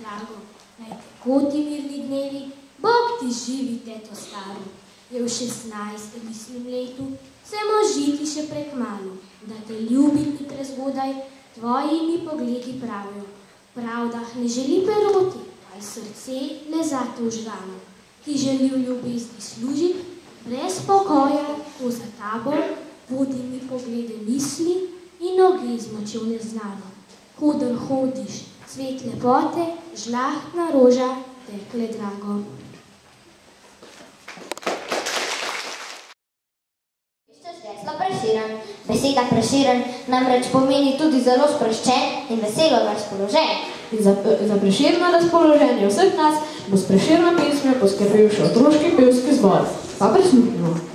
drago, naj tako ti mirni dnevi, Bog ti živi, teto staro. Je v 16. mislim letu, se možiti še prekmalu, da te ljubiti prezgodaj, tvojimi pogledi pravijo. Pravdah ne želi peroti, ali srce le zate užgano, ki želi v ljubezni služiti, brez pokoja, ko za tabo, vodi mi poglede misli in noge zmočil neznano. Kudr hodiš, cvet lepote, žlahtna roža, tekle drago. Prešeren. Beseda Prešeren namreč pomeni tudi zelo sproščen in veselo razpoložen. In za Prešerno razpoloženje vseh nas bo s Prešerno pesmijo poskrbel še otroški pevski zbor. Pa prisluhnimo.